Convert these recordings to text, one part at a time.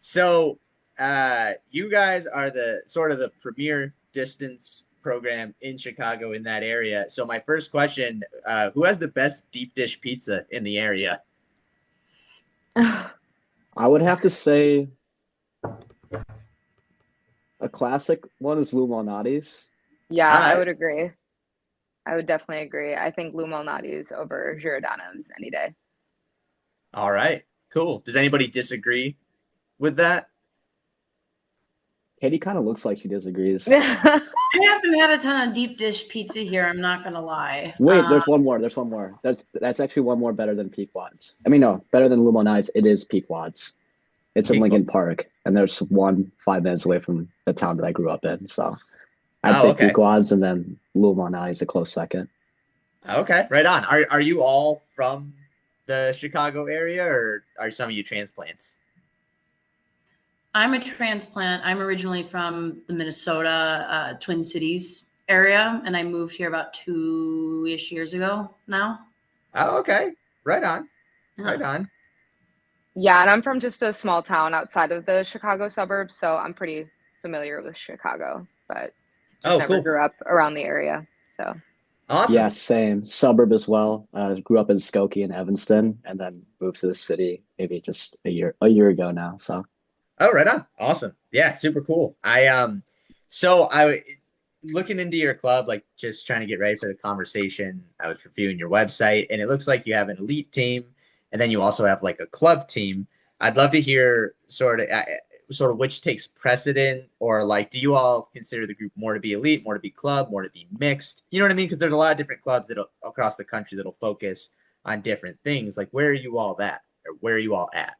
So, you guys are the sort of the premier distance program in Chicago in that area. So, my first question: who has the best deep dish pizza in the area? I would have to say a classic one is Lou Malnati's. Yeah, All I right, would agree. I would definitely agree. I think Lou Malnati's over Giordano's any day. all right, cool. Does anybody disagree with that? Katie kind of looks like she disagrees. I haven't had a ton of deep dish pizza here. I'm not gonna lie. Wait, there's one more. There's one more. That's actually one more better than Pequod's. I mean, no, better than Lou Malnati's. It is Pequod's. It's in Equal. Lincoln Park, and there's one 5 minutes away from the town that I grew up in. So I'd Oh, say okay, Pequod's, and then Lou Malnati's a close second. okay, right on. Are you all from the Chicago area, or are some of you transplants? I'm a transplant. I'm originally from the Minnesota Twin Cities area, and I moved here about 2-ish years ago now. Oh, okay, right on, right Yeah. on. Yeah, and I'm from just a small town outside of the Chicago suburbs, so I'm pretty familiar with Chicago, but just Oh, never cool, grew up around the area. So, awesome. Yeah, same suburb as well. Grew up in Skokie and Evanston, and then moved to the city maybe just a year ago now. So Oh, right on. Awesome. Yeah, super cool. So I looking into your club, like just trying to get ready for the conversation. I was reviewing your website, and it looks like you have an elite team, and then you also have like a club team. I'd love to hear sort of which takes precedent, or like, do you all consider the group more to be elite, more to be club, more to be mixed? You know what I mean? Because there's a lot of different clubs that across the country that'll focus on different things. Like, where are you all at, or where are you all at?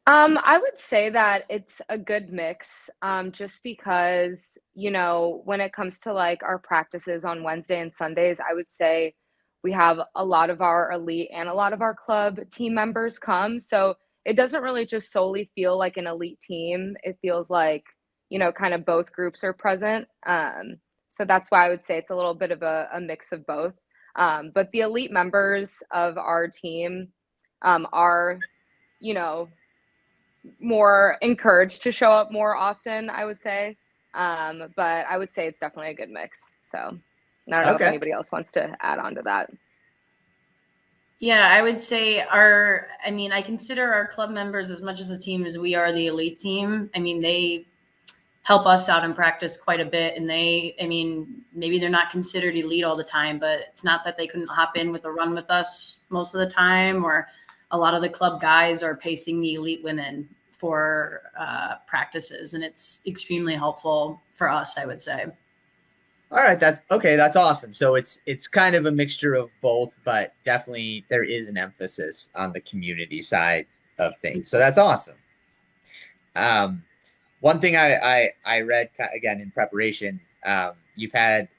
I would say that it's a good mix, just because, when it comes to like our practices on Wednesday and Sundays, I would say we have a lot of our elite and a lot of our club team members come. So it doesn't really just solely feel like an elite team. It feels like, kind of both groups are present. So that's why I would say it's a little bit of a mix of both. But the elite members of our team are, you know, more encouraged to show up more often, I would say. But I would say it's definitely a good mix. So I don't know if Okay. anybody else wants to add on to that. Yeah, I would say I consider our club members as much as a team as we are the elite team. I mean, they help us out in practice quite a bit. And maybe they're not considered elite all the time, but it's not that they couldn't hop in with a run with us most of the time, or a lot of the club guys are pacing the elite women for practices. And it's extremely helpful for us, I would say. All right, that's okay. That's awesome. So it's kind of a mixture of both, but definitely there is an emphasis on the community side of things. So that's awesome. Um, One thing I read again in preparation, you've had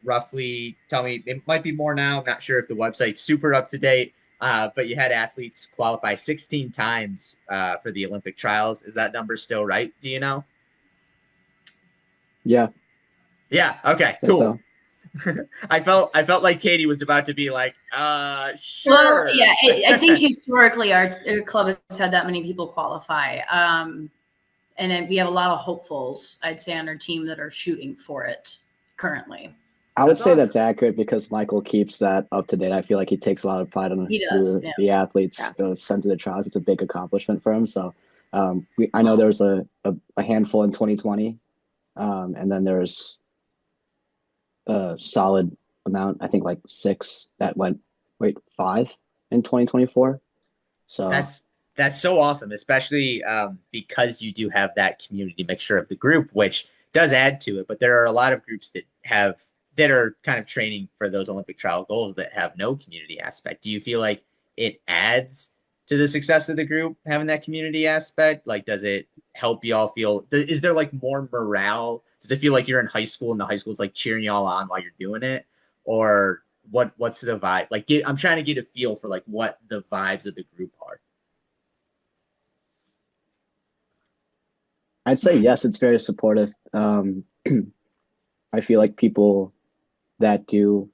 roughly, tell me, it might be more now. I'm not sure if the website's super up to date, but you had athletes qualify 16 times for the Olympic trials. Is that number still right? Do you know? yeah, Yeah. Okay. say Cool. so. I felt like Katie was about to be like, Well, sure. yeah, I think historically our club has had that many people qualify. And then we have a lot of hopefuls, I'd say, on our team that are shooting for it currently. I would That's say that's awesome. accurate because Michael keeps that up to date. I feel like he takes a lot of pride on He does. who Yeah. the athletes Yeah. go sent to the trials. It's a big accomplishment for him. So I know there was a handful in 2020, and then there's a solid amount. I think like six that went. Wait, five in 2024. So That's so awesome, especially because you do have that community mixture of the group, which does add to it. But there are a lot of groups that are kind of training for those Olympic trial goals that have no community aspect. Do you feel like it adds to the success of the group having that community aspect? Like, does it help y'all feel? Is there like more morale? Does it feel like you're in high school and the high school's like cheering y'all on while you're doing it, or what's the vibe? Like, I'm trying to get a feel for like what the vibes of the group are. I'd say yes, it's very supportive. I feel like people that do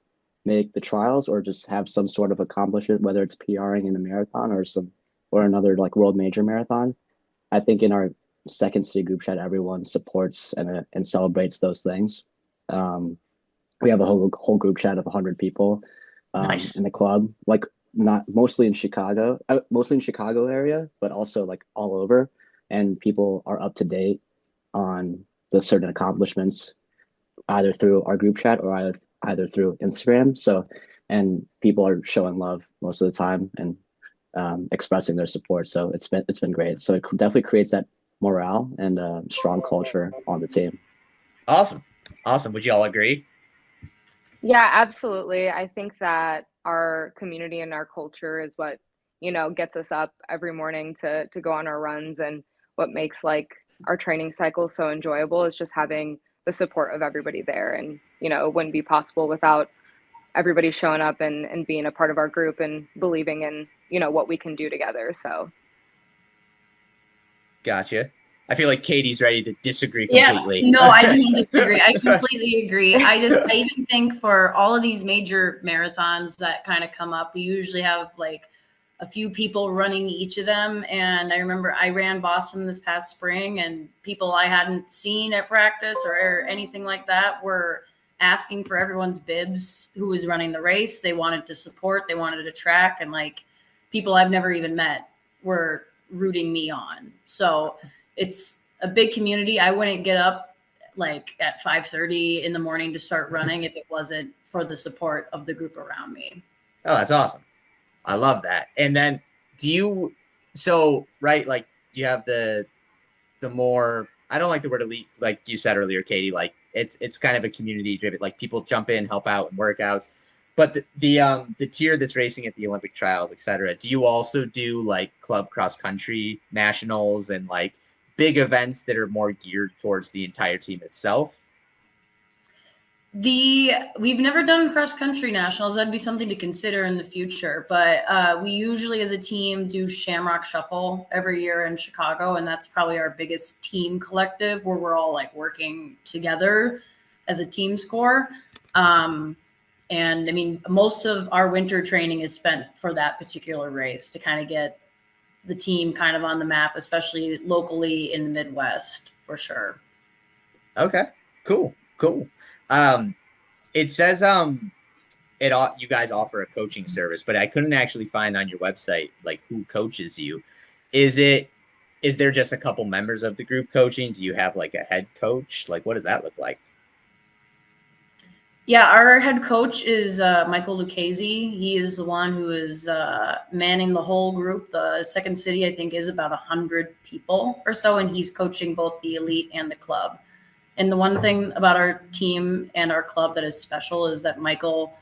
make the trials or just have some sort of accomplishment, whether it's PRing in a marathon or some or another like world major marathon, I think in our second city group chat, everyone supports and celebrates those things. We have a whole group chat of 100 people Nice. in the club, like not mostly in Chicago area, but also like all over. And people are up to date on the certain accomplishments, either through our group chat or either through Instagram. So, and people are showing love most of the time and expressing their support. So it's been great. So it definitely creates that morale and strong culture on the team. Awesome. Awesome. Would you all agree? Yeah, absolutely. I think that our community and our culture is what, gets us up every morning to go on our runs, and what makes like our training cycle so enjoyable is just having the support of everybody there. And, it wouldn't be possible without everybody showing up and being a part of our group and believing in, what we can do together. So Gotcha. I feel like Caitie's ready to disagree Yeah, completely. no, I don't disagree. I completely agree. I even think for all of these major marathons that kind of come up, we usually have like a few people running each of them. And I remember I ran Boston this past spring, and people I hadn't seen at practice or anything like that were asking for everyone's bibs who was running the race. They wanted to support, they wanted to track, and like people I've never even met were rooting me on. So it's a big community. I wouldn't get up like at 5:30 in the morning to start running if it wasn't for the support of the group around me. Oh, that's awesome. I love that. And then right, like you have the more, I don't like the word elite, like you said earlier, Caitie, like it's kind of a community driven, like people jump in, help out and workouts. But the tier that's racing at the Olympic trials, etc. Do you also do like club cross country nationals and like big events that are more geared towards the entire team itself? We've never done cross country nationals. That'd be something to consider in the future. But we usually, as a team, do Shamrock Shuffle every year in Chicago, and that's probably our biggest team collective where we're all like working together as a team score. And I mean, most of our winter training is spent for that particular race to kind of get the team kind of on the map, especially locally in the Midwest, for sure. Okay, cool. It says you guys offer a coaching service, but I couldn't actually find on your website like who coaches you. Is there just a couple members of the group coaching? Do you have like a head coach? Like what does that look like? Yeah, our head coach is Michael Lucchese. He is the one who is manning the whole group. The second city, I think, is about 100 people or so, and he's coaching both the elite and the club. And the one thing about our team and our club that is special is that Michael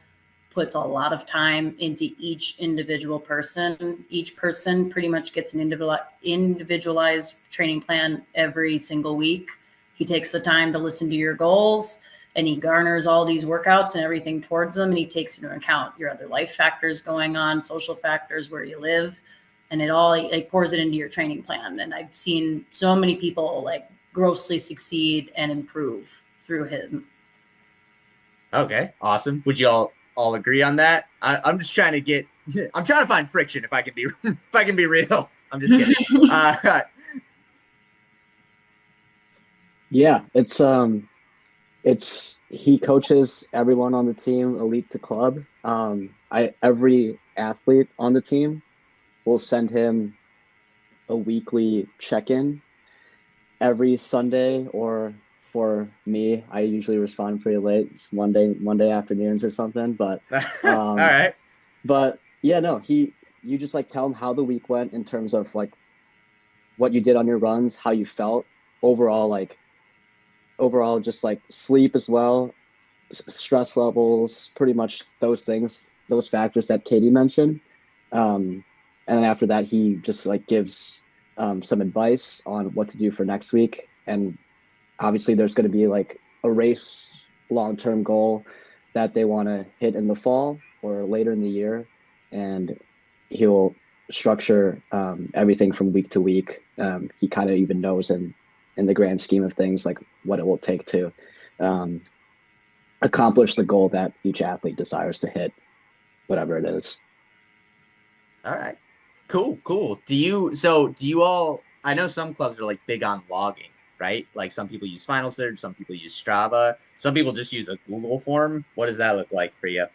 puts a lot of time into each individual person. Each person pretty much gets an individualized training plan every single week. He takes the time to listen to your goals, and he garners all these workouts and everything towards them. And he takes into account your other life factors going on, social factors, where you live, and it all like pours it into your training plan. And I've seen so many people like grossly succeed and improve through him. Okay, awesome. Would you all agree on that? I'm just trying to I'm trying to find friction if I can be real. I'm just kidding. Yeah, he coaches everyone on the team, elite to club. Every athlete on the team will send him a weekly check-in every Sunday, or for me, I usually respond pretty late. It's Monday afternoons or something. But all right. But yeah, no, you just like tell him how the week went in terms of like what you did on your runs, how you felt overall, just like sleep as well, stress levels, pretty much those things, those factors that Caitie mentioned. And then after that, he just like gives some advice on what to do for next week. And obviously there's going to be like a race long-term goal that they want to hit in the fall or later in the year. And he'll structure everything from week to week. He kind of even knows in the grand scheme of things, like what it will take to accomplish the goal that each athlete desires to hit, whatever it is. All right. Cool. Do you all, I know some clubs are like big on logging, right? Like some people use Final Search, some people use Strava, some people just use a Google form. What does that look like for you?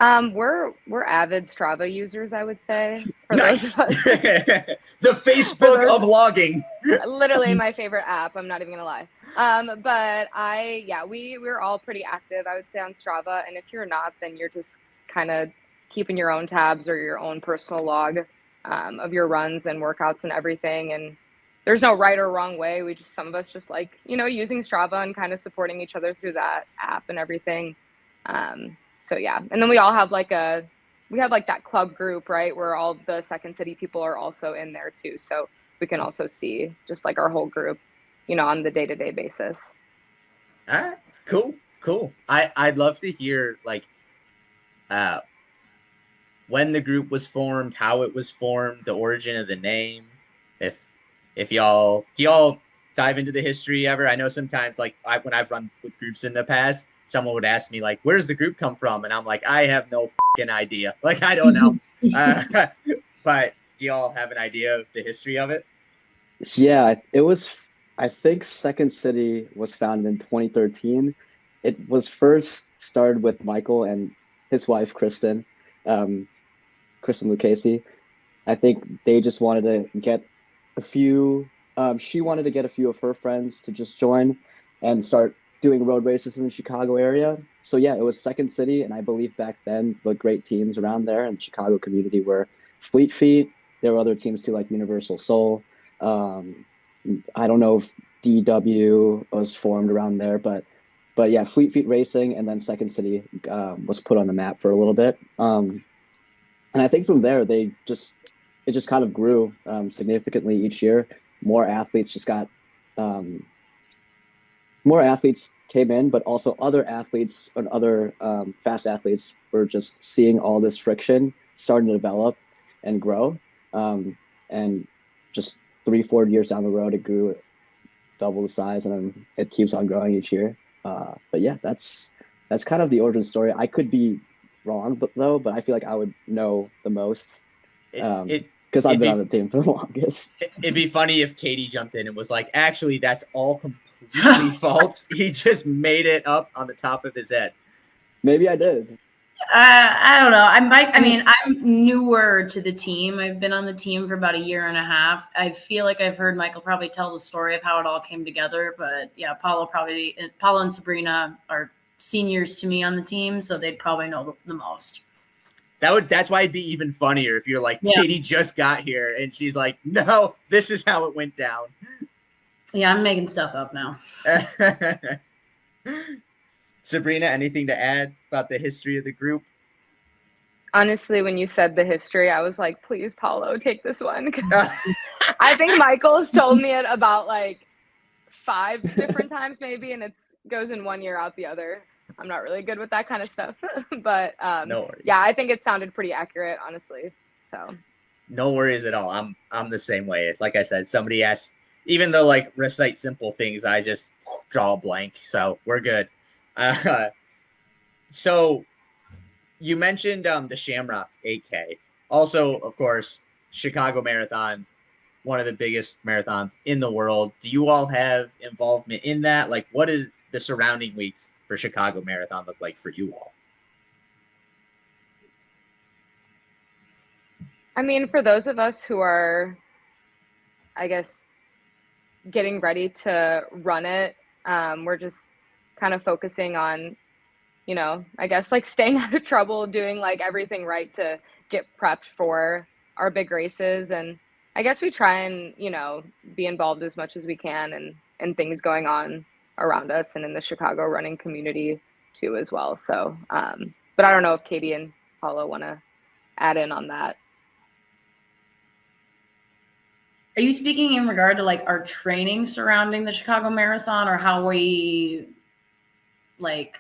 We're avid Strava users, I would say, for those Nice. of us The for Facebook those of logging. literally my favorite app. I'm not even gonna lie. But yeah, we're all pretty active, I would say, on Strava. And if you're not, then you're just kind of keeping your own tabs or your own personal log of your runs and workouts and everything. And there's no right or wrong way. Some of us just like, using Strava and kind of supporting each other through that app and everything. So yeah, and then we have like that club group, right, where all the Second City people are also in there too. So we can also see just like our whole group, on the day-to-day basis. All right, cool. I'd love to hear like uh when the group was formed, how it was formed, the origin of the name. If if y'all do y'all dive into the history ever? I know sometimes like when I've run with groups in the past, someone would ask me like, "Where's the group come from?" And I'm like, "I have no fucking idea. Like I don't know." Uh, but do y'all have an idea of the history of it? Yeah, it was, I think Second City was founded in 2013. It was first started with Michael and his wife, um, Kristen Lucchese. I think they just wanted to get a few, she wanted to get a few of her friends to just join and start doing road races in the Chicago area. So yeah, it was Second City, and I believe back then the great teams around there in the Chicago community were Fleet Feet. There were other teams too, like Universal Soul. Um, I don't know if DW was formed around there, but yeah, Fleet Feet Racing, and then Second City was put on the map for a little bit. And I think from there it just kind of grew significantly each year. More athletes just got um, more athletes came in, but also other athletes and other fast athletes were just seeing all this friction starting to develop and grow. Um, and just 3, 4 years down the road, it grew double the size, and then it keeps on growing each year. But yeah, that's kind of the origin story. I could be wrong, but I feel like I would know the most It it because I've it'd been on be the team for the longest. it'd be funny if Caitie jumped in and was like, "Actually, that's all completely false. He just made it up on the top of his head." Maybe I did. I don't know. I mean, I'm newer to the team. I've been on the team for about a year and a half. I feel like I've heard Michael probably tell the story of how it all came together. But yeah, Paulo and Sabrina are seniors to me on the team, so they'd probably know the most. That's why it'd be even funnier if you're like, Yeah. Caitie just got here and she's like, "No, this is how it went down." Yeah, I'm making stuff up now. Sabrina, anything to add about the history of the group? Honestly, when you said the history, I was like, please, Paulo, take this one. I think Michael's told me it about like 5 different times maybe, and it goes in one year out the other. I'm not really good with that kind of stuff. But No worries. yeah, I think it sounded pretty accurate, honestly. So No worries at all. I'm the same way. Like I said, somebody asks, even though like recite simple things, I just draw a blank. So we're good. Uh, so you mentioned the Shamrock 8K. Also, of course, Chicago Marathon, one of the biggest marathons in the world. Do you all have involvement in that? Like, what is the surrounding weeks for Chicago Marathon look like for you all? I mean, for those of us who are, I guess, getting ready to run it, we're just kind of focusing on, I guess like staying out of trouble, doing like everything right to get prepped for our big races. And I guess we try and, be involved as much as we can and things going on around us and in the Chicago running community too as well. So, but I don't know if Caitie and Paula want to add in on that. Are you speaking in regard to like our training surrounding the Chicago Marathon, or how we like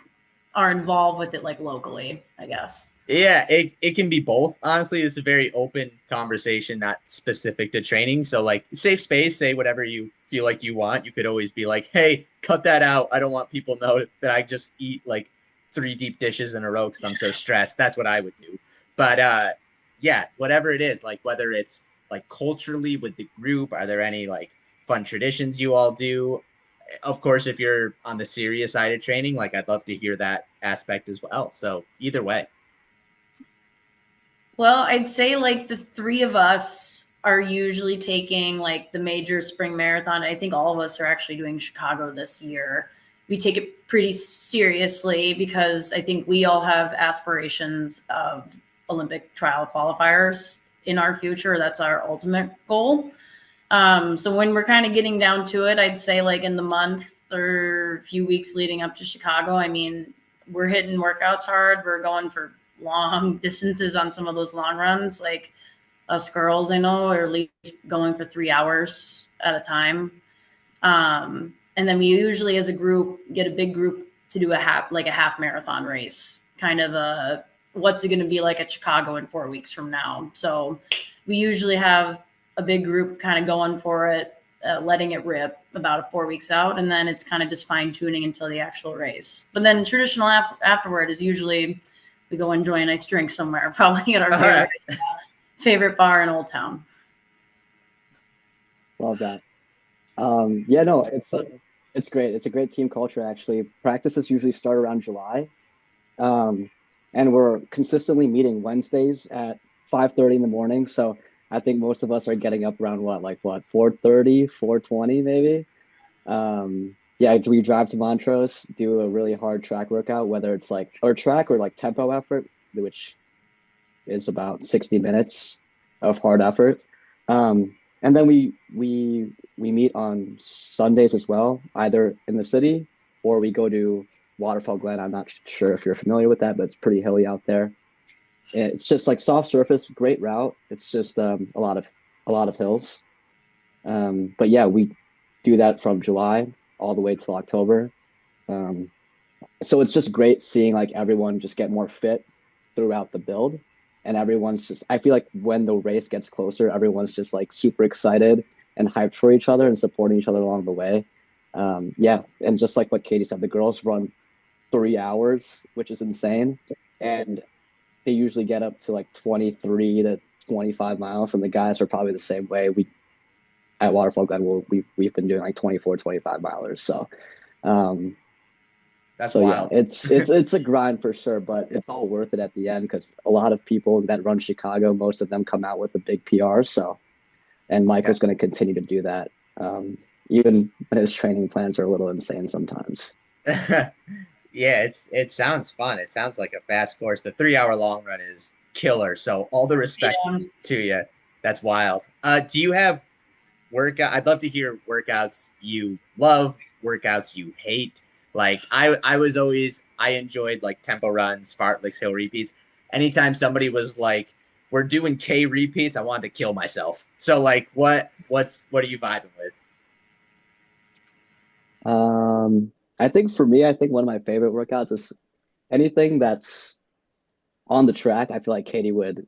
are involved with it like locally, I guess? Yeah, it can be both. Honestly, it's a very open conversation, not specific to training. So like safe space, say whatever you feel like you want. You could always be like, "Hey, cut that out. I don't want people to know that I just eat like 3 deep dishes in a row because I'm so stressed." That's what I would do. But yeah, whatever it is, like whether it's like culturally with the group, are there any like fun traditions you all do? Of course, if you're on the serious side of training, like I'd love to hear that aspect as well. So either way. Well, I'd say like the three of us are usually taking like the major spring marathon. I think all of us are actually doing Chicago this year. We take it pretty seriously because I think we all have aspirations of Olympic trial qualifiers in our future. That's our ultimate goal. So when we're kind of getting down to it, I'd say like in the month or a few weeks leading up to Chicago, I mean, we're hitting workouts hard. We're going for long distances on some of those long runs. Like us girls, I know, are at least going for 3 hours at a time. And then we usually as a group get a big group to do a half marathon race, kind of a, what's it going to be like at Chicago in 4 weeks from now. So we usually have a big group kind of going for it, letting it rip about 4 weeks out. And then it's kind of just fine tuning until the actual race. But then traditional afterward is usually we go enjoy a nice drink somewhere, probably at our favorite bar in Old Town. Love that. Yeah, no, it's great. It's a great team culture, actually. Practices usually start around July. And we're consistently meeting Wednesdays at 5:30 in the morning. So I think most of us are getting up around 4:30, 4:20 maybe. Yeah, we drive to Montrose, do a really hard track workout, whether it's like or track or like tempo effort, which is about 60 minutes of hard effort. And then we meet on Sundays as well, either in the city or we go to Waterfall Glen. I'm not sure if you're familiar with that, but it's pretty hilly out there. It's just like soft surface, great route. It's just a lot of hills. But yeah, we do that from July all the way till October. So it's just great seeing like everyone just get more fit throughout the build. And everyone's just, I feel like when the race gets closer, everyone's just like super excited and hyped for each other and supporting each other along the way. Yeah. And just like what Caitie said, the girls run 3 hours, which is insane. And they usually get up to like 23 to 25 miles. And the guys are probably the same way. At Waterfall Glen, we've been doing like 24, 25 milers. So, That's so wild. yeah, it's a grind for sure, but it's all worth it at the end because a lot of people that run Chicago, most of them come out with a big PR. So, and Michael's going to continue to do that, even when his training plans are a little insane sometimes. Yeah, it sounds fun. It sounds like a fast course. The 3 hour long run is killer. So all the respect to you. That's wild. Do you have workout? I'd love to hear workouts you love, workouts you hate. Like I enjoyed like tempo runs, fartleks, hill repeats. Anytime somebody was like, "We're doing K repeats," I wanted to kill myself. So like, what are you vibing with? I think for me, I think one of my favorite workouts is anything that's on the track. I feel like Caitie would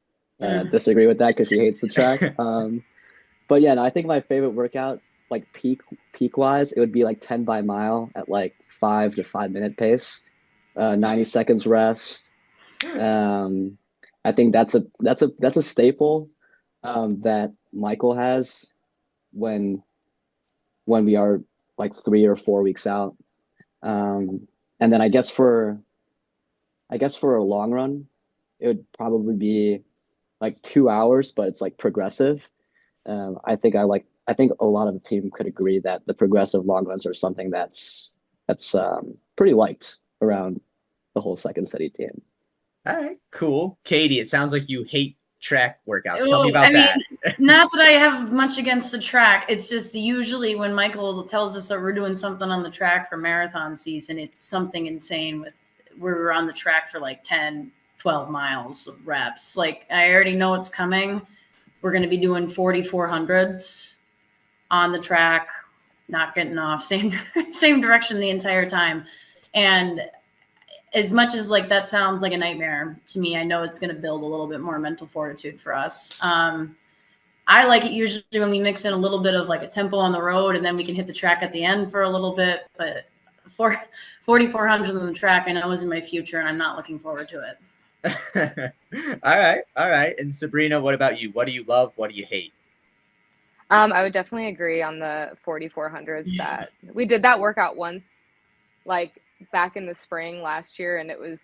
disagree with that because she hates the track. But yeah, no, I think my favorite workout, like peak wise, it would be like 10 by mile at like 5 to 5 minute pace, 90 seconds rest. I think that's a staple that Michael has when we are like 3 or 4 weeks out. And then I guess for a long run, it would probably be like 2 hours, but it's like progressive. I think a lot of the team could agree that the progressive long runs are something that's pretty liked around the whole Second City team. All right, cool. Caitie, it sounds like you hate track workouts. Tell me about that. Not that I have much against the track. It's just usually when Michael tells us that we're doing something on the track for marathon season, it's something insane we're on the track for like 10, 12 miles of reps. Like I already know it's coming. We're going to be doing 4,400s on the track, not getting off, same direction the entire time. And as much as like that sounds like a nightmare to me, I know it's going to build a little bit more mental fortitude for us. I like it usually when we mix in a little bit of like a tempo on the road and then we can hit the track at the end for a little bit. But 4,400 on the track, I know is in my future and I'm not looking forward to it. All right, all right. And Sabrina, what about you? What do you love? What do you hate? I would definitely agree on the 4400s that we did that workout once, like back in the spring last year, and it was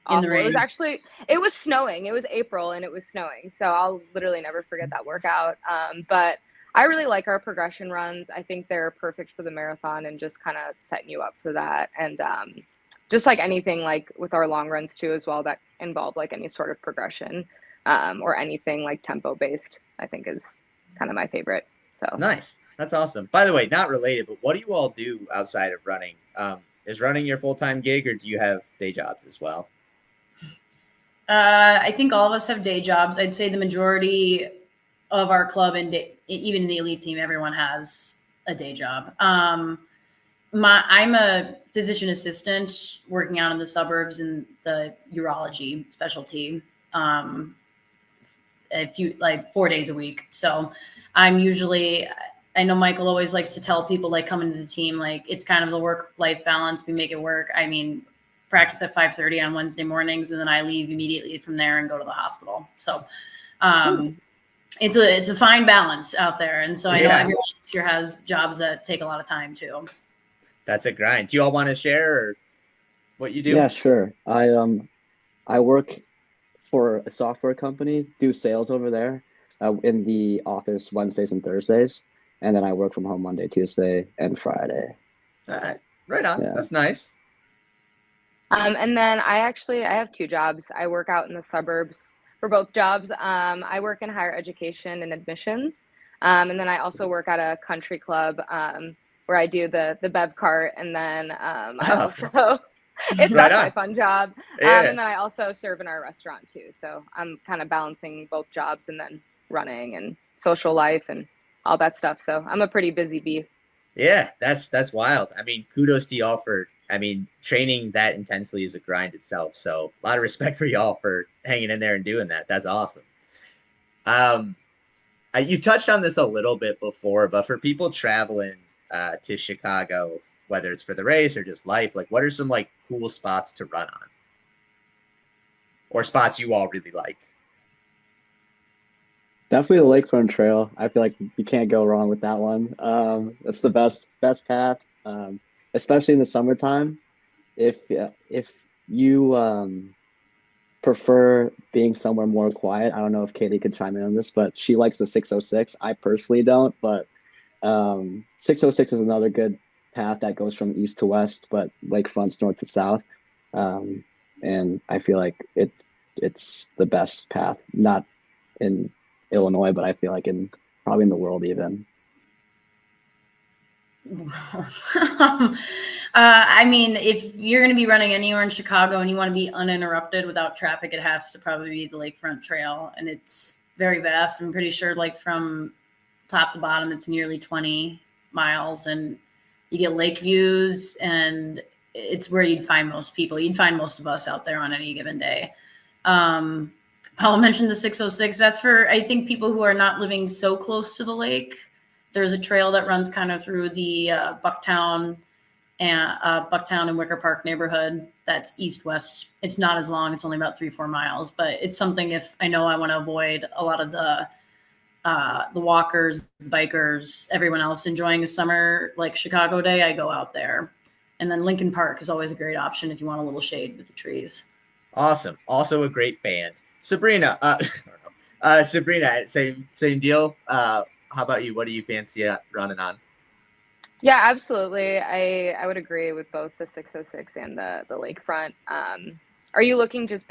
In the awful. rain. It was snowing. It was April and it was snowing. So I'll literally never forget that workout. But I really like our progression runs. I think they're perfect for the marathon and just kind of setting you up for that. And just like anything, like with our long runs too, as well, that involve like any sort of progression or anything like tempo based, I think is kind of my favorite. So. Nice. That's awesome. By the way, not related, but what do you all do outside of running? Is running your full-time gig, or do you have day jobs as well? I think all of us have day jobs. I'd say the majority of our club and even in the elite team, everyone has a day job. I'm a physician assistant working out in the suburbs in the urology specialty. A few like 4 days a week. So I'm usually, I know Michael always likes to tell people like coming to the team, like it's kind of the work-life balance. We make it work. I mean, practice at 5:30 on Wednesday mornings, and then I leave immediately from there and go to the hospital. So it's a fine balance out there. And so I know everyone here has jobs that take a lot of time too. That's a grind. Do you all want to share what you do? Yeah, sure. I work for a software company, do sales over there in the office Wednesdays and Thursdays, and then I work from home Monday, Tuesday, and Friday. All right. Right on. Yeah. That's nice. And then I have two jobs. I work out in the suburbs for both jobs. I work in higher education and admissions. And then I also work at a country club where I do the bev cart. And then I also that's my fun job. Yeah. And then I also serve in our restaurant too. So I'm kind of balancing both jobs and then running and social life and all that stuff. So I'm a pretty busy bee. Yeah, that's wild. I mean, kudos to y'all for, I mean, training that intensely is a grind itself. So a lot of respect for y'all for hanging in there and doing that. That's awesome. You touched on this a little bit before, but for people traveling to Chicago, whether it's for the race or just life, like what are some like cool spots to run on, or spots you all really like? Definitely the Lakefront Trail. I feel like you can't go wrong with that one. It's the best path, especially in the summertime. If you prefer being somewhere more quiet, I don't know if Caitie could chime in on this, but she likes the 606. I personally don't, but 606 is another good path that goes from east to west, but Lakefront's north to south. And I feel like it's the best path, not in Illinois, but I feel like probably in the world even. I mean, if you're going to be running anywhere in Chicago and you want to be uninterrupted without traffic, it has to probably be the Lakefront Trail, and it's very vast. I'm pretty sure, like from top to bottom, it's nearly 20 miles, and you get lake views, and it's where you'd find most people. You'd find most of us out there on any given day. Paul mentioned the 606. That's for, I think, people who are not living so close to the lake. There's a trail that runs kind of through the Bucktown and Wicker Park neighborhood. That's east-west. It's not as long. It's only about 3-4 miles, but it's something if I know I want to avoid a lot of the walkers, bikers, everyone else enjoying a summer like Chicago day, I go out there. And then Lincoln Park is always a great option if you want a little shade with the trees. Awesome. Also a great band. Sabrina, Sabrina, same deal. How about you? What do you fancy running on? Yeah, absolutely. I would agree with both the 606 and the Lakefront. Are you looking just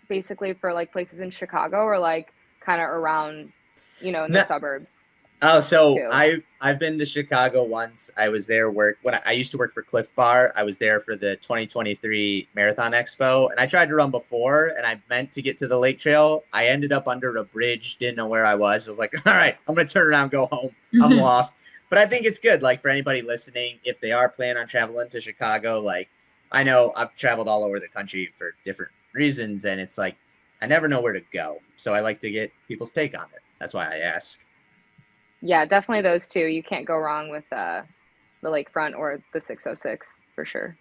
basically for like places in Chicago or like kind of around, in the suburbs? Oh, so too? I've been to Chicago once. I was there when I used to work for Cliff Bar. I was there for the 2023 Marathon Expo, and I tried to run before, and I meant to get to the lake trail. I ended up under a bridge, didn't know where I was. I was like, all right, I'm gonna turn around, go home. I'm lost. But I think it's good, like for anybody listening, if they are planning on traveling to Chicago, like I know I've traveled all over the country for different reasons, and it's like I never know where to go. So I like to get people's take on it. That's why I ask. Yeah, definitely those two. You can't go wrong with the Lakefront or the 606 for sure.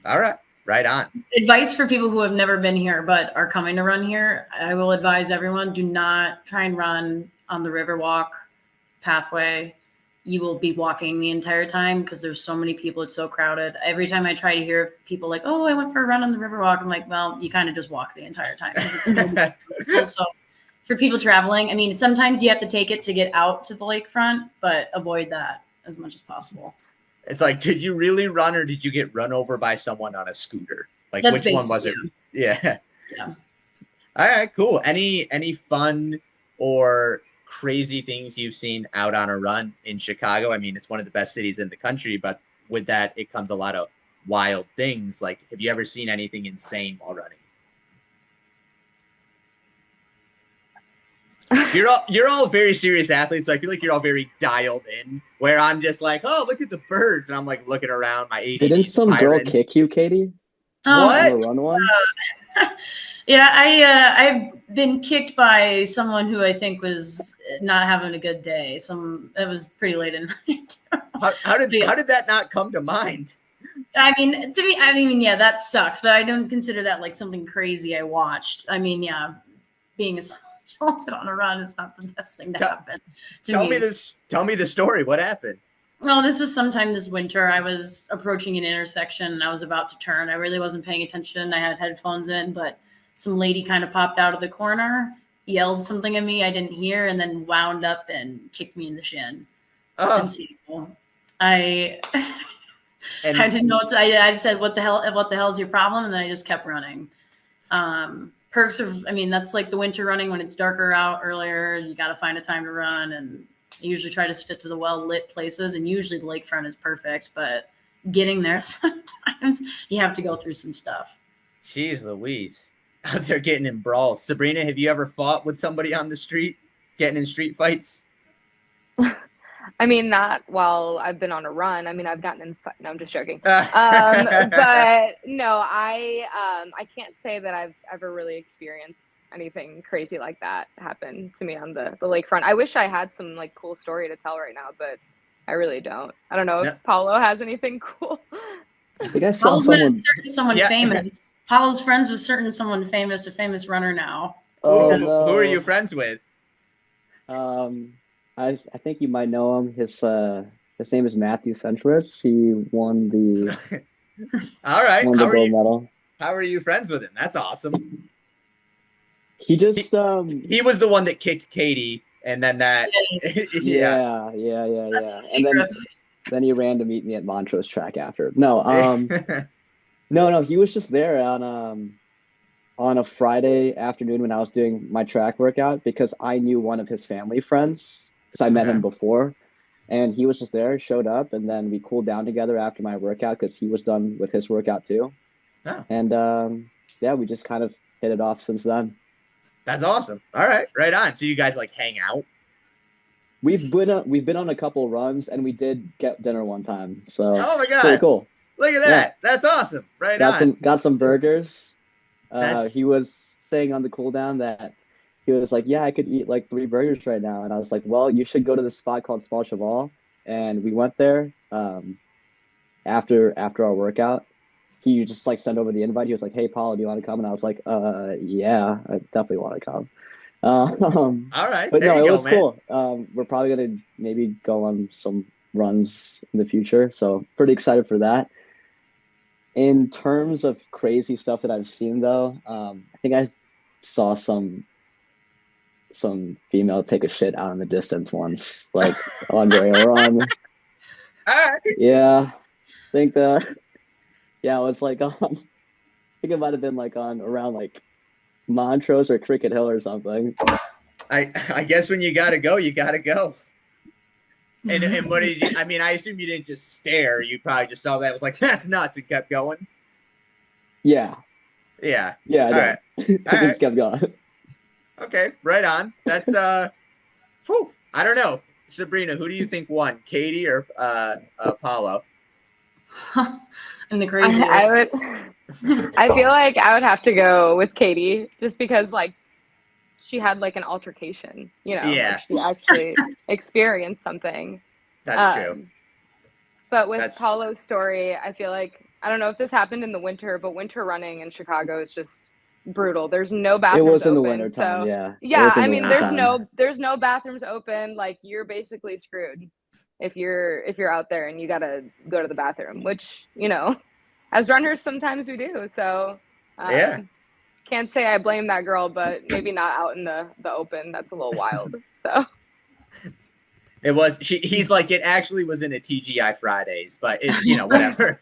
All right. Right on. Advice for people who have never been here but are coming to run here. I will advise everyone, do not try and run on the Riverwalk pathway. You will be walking the entire time because there's so many people. It's so crowded. Every time I try to hear people like, oh, I went for a run on the Riverwalk, I'm like, well, you kind of just walk the entire time. It's so for people traveling, I mean, sometimes you have to take it to get out to the lakefront, but avoid that as much as possible. It's like, did you really run, or did you get run over by someone on a scooter? Like, That's which one was it? Yeah. All right, cool. Any fun or crazy things you've seen out on a run in Chicago? I mean, it's one of the best cities in the country, but with that, it comes a lot of wild things. Like, have you ever seen anything insane while running? You're all very serious athletes, so I feel like you're all very dialed in. Where I'm just like, oh, look at the birds, and I'm like looking around my ADD. Didn't some girl kick you, Caitie? What? On a run once? Yeah, I've been kicked by someone who I think was not having a good day. It was pretty late at night. How did that not come to mind? I mean, yeah, that sucks, but I don't consider that like something crazy I watched. I mean, yeah, being assaulted on a run is not the best thing to happen to me. Tell me the story. What happened? Well, this was sometime this winter. I was approaching an intersection and I was about to turn. I really wasn't paying attention. I had headphones in, but some lady kind of popped out of the corner, yelled something at me I didn't hear, and then wound up and kicked me in the shin. Oh. And so I didn't know what to, I just said, what the hell is your problem? And then I just kept running. Perks of, I mean, that's like the winter running when it's darker out earlier. You got to find a time to run, and I usually try to stick to the well-lit places, and usually the lakefront is perfect, but getting there sometimes you have to go through some stuff. Jeez Louise. Out there getting in brawls. Sabrina, have you ever fought with somebody on the street, getting in street fights? I mean, not while I've been on a run. I mean, I've gotten in. No, I'm just joking. But no, I can't say that I've ever really experienced anything crazy like that happen to me on the lakefront. I wish I had some like cool story to tell right now, but I really don't. I don't know if Paolo has anything cool. I think I saw someone famous. Paolo's friends with someone famous, a famous runner now. Oh, no. Who are you friends with? I think you might know him. His name is Matthew Centris. He won the all right. Won the gold medal. How are you friends with him? That's awesome. He just he was the one that kicked Caitie, and then that yeah. And then he ran to meet me at Montrose track after. No, he was just there on a Friday afternoon when I was doing my track workout, because I knew one of his family friends because I met him before, and he was just there, showed up, and then we cooled down together after my workout because he was done with his workout too. Oh. And we just kind of hit it off since then. That's awesome. All right, right on. So you guys like hang out? We've been on a couple runs, and we did get dinner one time. So oh my god, pretty cool. Look at that. Yeah. That's awesome. Right got some burgers. He was saying on the cool down that he was like, yeah, I could eat like 3 burgers right now. And I was like, well, you should go to this spot called Small Cheval. And we went there after our workout. He just like sent over the invite. He was like, hey, Paolo, do you want to come? And I was like, yeah, I definitely want to come. All right. But no, it was cool. We're probably going to maybe go on some runs in the future. So pretty excited for that. In terms of crazy stuff that I've seen, though, I think I saw some female take a shit out in the distance once, like on during a run. Yeah, I think it was like on. I think it might have been like on around like Montrose or Cricket Hill or something. I guess when you gotta go, you gotta go. And what did you? I mean, I assume you didn't just stare. You probably just saw that. It was like, that's nuts, and kept going. Yeah. Yeah. Yeah. All right. I just kept going. Okay, right on. That's whew, I don't know. Sabrina, who do you think won, Caitie or Paolo? And the crazy. I feel like I would have to go with Caitie, just because like she had like an altercation, you know. Yeah. Like, she actually experienced something. That's true. But with Paolo's story, I feel like I don't know if this happened in the winter, but winter running in Chicago is just brutal. There's no It bathrooms was in the open. winter time, So yeah. It yeah, was in I the mean, winter time. there's no bathrooms open. Like you're basically screwed if you're out there and you gotta go to the bathroom, which, you know, as runners sometimes we do. So Yeah. can't say I blame that girl, but maybe not out in the open. That's a little wild. So It was he's like, it actually was in a TGI Fridays, but it's, you know, whatever.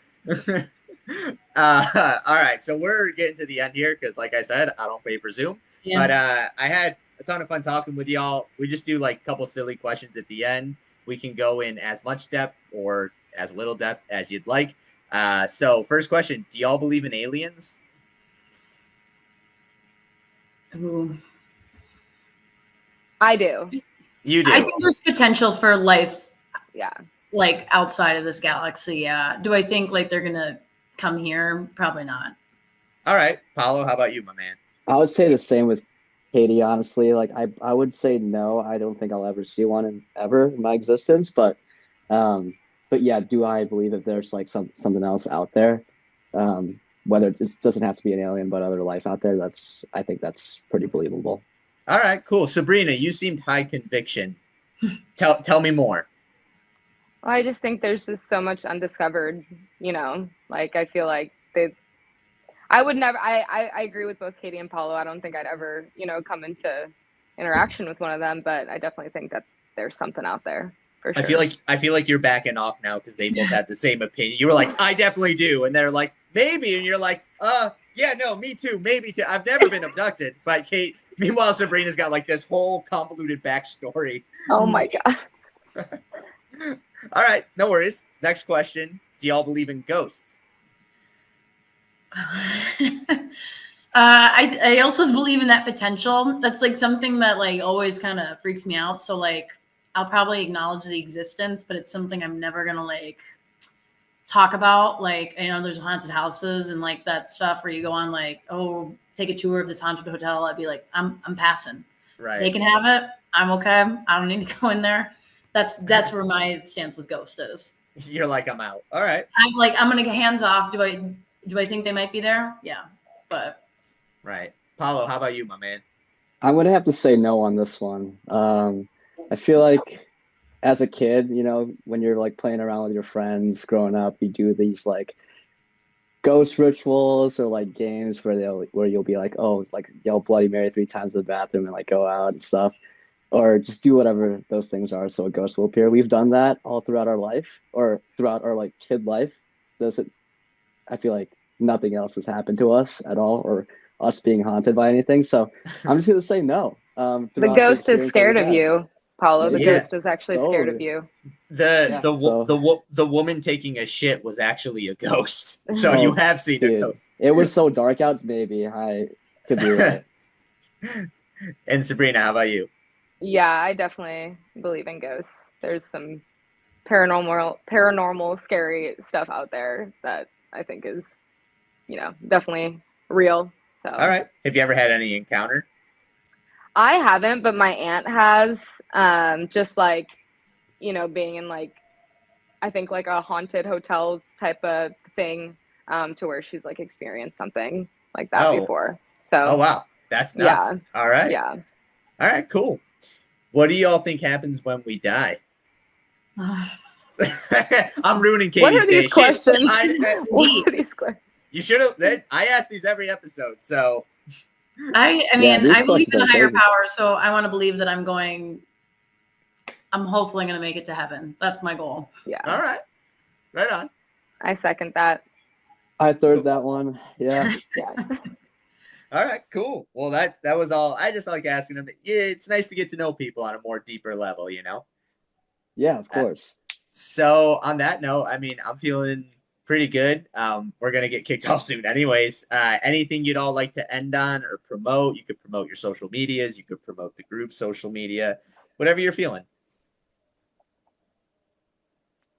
All right, so we're getting to the end here because, like I said, I don't pay for Zoom. Yeah. But I had a ton of fun talking with y'all. We just do like a couple silly questions at the end. We can go in as much depth or as little depth as you'd like. So first question, do y'all believe in aliens? Ooh. I do. You do? I think there's potential for life, Yeah. like outside of this galaxy. Yeah. Do I think like they're gonna come here? Probably not. All right, Paolo, how about you, my man? I would say the same with Caitie, honestly. Like I would say no. I don't think I'll ever see one ever in my existence. But yeah, do I believe that there's like something else out there? Whether it doesn't have to be an alien, but other life out there. I think that's pretty believable. All right, cool. Sabrina, you seemed high conviction. Tell me more. Well, I just think there's just so much undiscovered, you know, like I feel like I would never, I agree with both Caitie and Paolo. I don't think I'd ever, you know, come into interaction with one of them, but I definitely think that there's something out there for sure. I feel like you're backing off now because they both had the same opinion. You were like, I definitely do. And they're like, maybe. And you're like, yeah, no, me too. Maybe too. I've never been abducted by Kate. Meanwhile, Sabrina's got like this whole convoluted backstory. Oh my God. All right, no worries. Next question. Do y'all believe in ghosts? I also believe in that potential. That's like something that like always kind of freaks me out. So like I'll probably acknowledge the existence, but it's something I'm never gonna like talk about. Like, you know, there's haunted houses and like that stuff where you go on like, oh, take a tour of this haunted hotel. I'd be like, I'm passing. Right. They can have it. I'm okay. I don't need to go in there. That's where my stance with ghosts is. You're like, I'm out. All right. I'm like, I'm gonna get hands off. Do I think they might be there? Yeah, but right. Paolo, how about you, my man? I'm gonna have to say no on this one. I feel like as a kid, you know, when you're like playing around with your friends growing up, you do these like ghost rituals or like games where you'll be like, oh, it's like yell Bloody Mary 3 times in the bathroom and like go out and stuff, or just do whatever those things are so a ghost will appear. We've done that all throughout our life or throughout our like kid life. I feel like nothing else has happened to us at all or us being haunted by anything. So I'm just gonna say no. The ghost is scared of you, Paolo. The ghost is actually scared of you. The woman taking a shit was actually a ghost. So you have seen a ghost. It was so dark out. Maybe I could be right. And Sabrina, how about you? Yeah, I definitely believe in ghosts. There's some paranormal, scary stuff out there that I think is, you know, definitely real. So. All right. Have you ever had any encounter? I haven't, but my aunt has. Just like, you know, being in like, I think like a haunted hotel type of thing, to where she's like experienced something like that before. So. Oh wow, that's nuts. Yeah. All right. Yeah. All right. Cool. What do y'all think happens when we die? I'm ruining Caitie's What are these questions? What are these questions? You should have. I ask these every episode, so. I mean, I believe in a higher power, so I want to believe that I'm hopefully going to make it to heaven. That's my goal. Yeah. All right. Right on. I second that. I third that one. Yeah. Yeah. All right, cool. Well, that was all. I just like asking them. Yeah, it's nice to get to know people on a more deeper level, you know? Yeah, of course. So on that note, I mean, I'm feeling pretty good. We're going to get kicked off soon anyways. Anything you'd all like to end on or promote? You could promote your social medias. You could promote the group's social media, whatever you're feeling.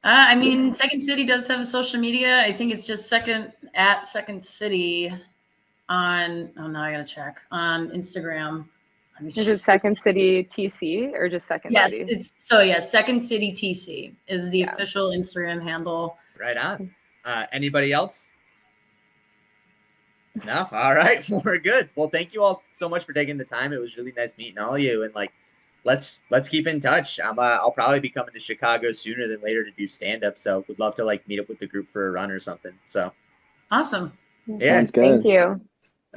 I mean, Second City does have a social media. I think it's just Second City on, oh no, I got to check, on Instagram. Is it Second City TC or just Second City? Yes, Second City TC is the official Instagram handle. Right on. Anybody else? No, all right, we're good. Well, thank you all so much for taking the time. It was really nice meeting all of you, and like, let's keep in touch. I'll probably be coming to Chicago sooner than later to do stand up, so would love to like meet up with the group for a run or something. So Awesome. yeah, Sounds good. Thank you.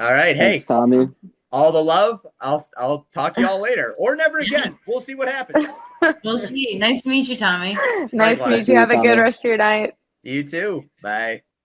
all right. Thanks, Hey, Tommy. all the love. I'll talk to y'all later, or never again. We'll see what happens. We'll see. Nice to meet you, Tommy. Nice to Likewise. meet you. Have a good Tommy. rest of your night. You too. Bye.